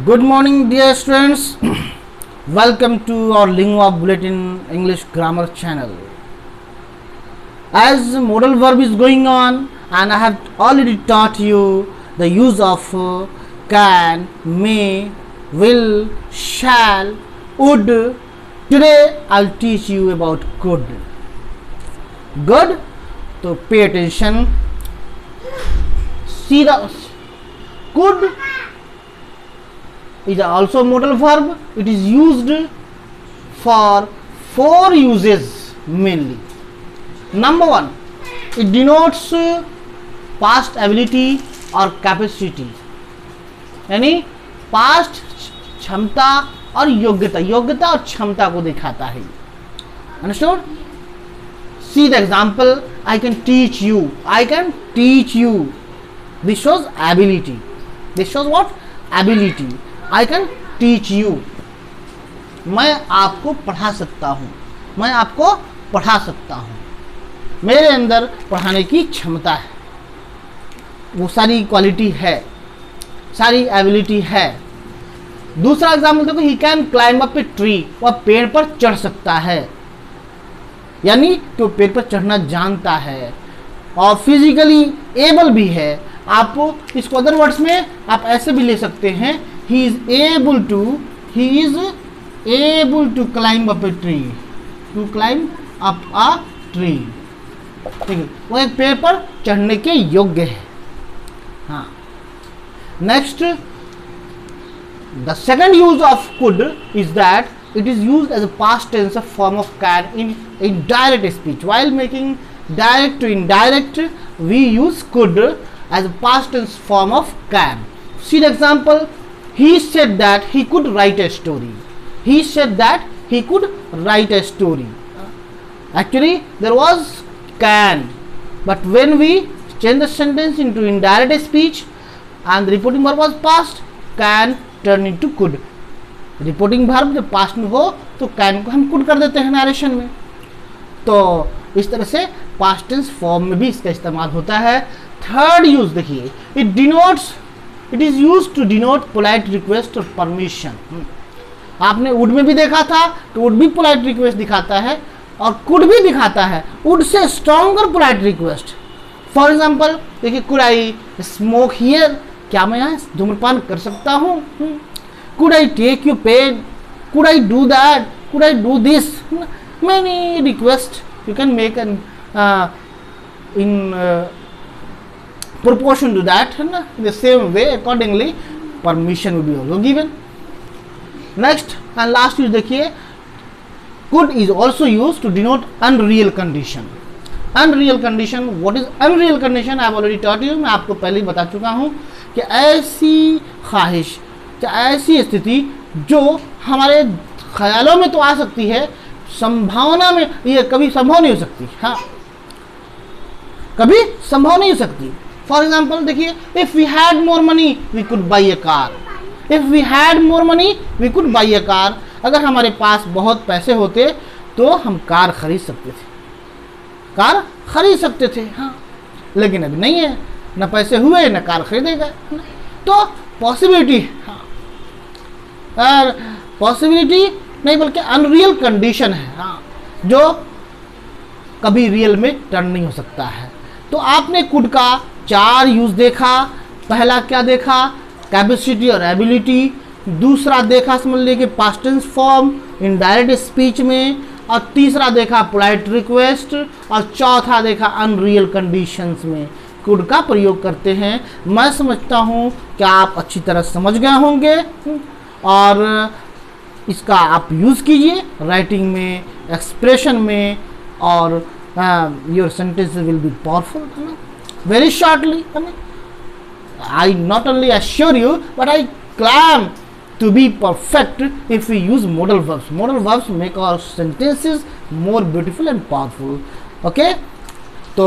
Good morning, dear students. Welcome to our Lingua Bulletin English Grammar channel. As modal verb is going on, and I have already taught you the use of can, may, will, shall, would. Today I'll teach you about could. Good. So pay attention. See the could is also modal verb. It is used for four uses mainly. Number one, it denotes past ability or capacity, यानी past क्षमता और योग्यता और क्षमता को दिखाता है. Understood? See the example. I can teach you. This shows ability. This shows what? Ability. I can teach you. मैं आपको पढ़ा सकता हूँ. मेरे अंदर पढ़ाने की क्षमता है, वो सारी क्वालिटी है, सारी एबिलिटी है. दूसरा एग्जाम्पल देखो, he can climb up a tree. वह पेड़ पर चढ़ सकता है, यानी तो पेड़ पर चढ़ना जानता है और फिजिकली एबल भी है. आप इसको अदर वर्ड्स में आप ऐसे भी ले सकते हैं, he is able to climb up a tree. To climb up a tree. ठीक है, वो एक पेड़ पर चढ़ने के योग्य है. हाँ. Next, the second use of could is that it is used as a past tense form of can in indirect speech. While making direct to indirect, we use could as a past tense form of can. See the example. He said that he could write a story. Actually, there was can, but when we change the sentence into indirect speech and the reporting verb was past, can turn into could. Reporting verb जब past में हो तो can को हम could कर देते हैं narration में. तो इस तरह से पास्ट टेंस फॉर्म में भी इसका इस्तेमाल होता है. थर्ड यूज देखिए, it is used to denote polite request और परमिशन. आपने वुड में भी देखा था तो वुड भी पोलाइट रिक्वेस्ट दिखाता है और कुड भी दिखाता है. Would say stronger polite request. For example देखिए, कुड आई स्मोक हियर. क्या मैं यहाँ धूम्रपान कर सकता हूँ? Could I take your pen? Could I do that? Could I do this? Many requests you can make in proportion to that. In the same way, accordingly, permission will be also given. Next and last use देखिए, could is also used to denote unreal condition. Unreal condition. What is unreal condition? I have already taught you. मैं आपको पहले ही बता चुका हूँ कि ऐसी ख्वाहिश, ऐसी स्थिति जो हमारे ख्यालों में तो आ सकती है, संभावना में ये कभी संभव नहीं हो सकती. हाँ, कभी संभव नहीं हो सकती. फॉर एग्जाम्पल देखिए, if we had more money we could buy a car. अगर हमारे पास बहुत पैसे होते तो हम कार खरीद सकते थे. हाँ, लेकिन अभी नहीं है, न पैसे हुए न कार खरीदेगा. तो पॉसिबिलिटी, हाँ, और पॉसिबिलिटी नहीं बल्कि अनरियल कंडीशन है. हाँ, जो कभी रियल में टर्न नहीं हो सकता है. तो आपने कुड का चार यूज देखा. पहला क्या देखा? कैपेसिटी और एबिलिटी. दूसरा देखा समझ लीजिए कि past tense form indirect speech में. और तीसरा देखा पोलाइट रिक्वेस्ट. और चौथा देखा अनरियल कंडीशंस में कुड का प्रयोग करते हैं. मैं समझता हूँ कि आप अच्छी तरह समझ गए होंगे और इसका आप यूज़ कीजिए राइटिंग में, एक्सप्रेशन में, और your sentences will be powerful. Very shortly, I not only assure you but I claim to be perfect if we use modal verbs. Modal verbs make our sentences more beautiful and powerful. Okay, so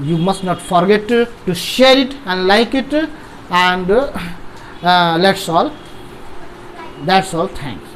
you must not forget to share it and like it, and that's all. Thanks.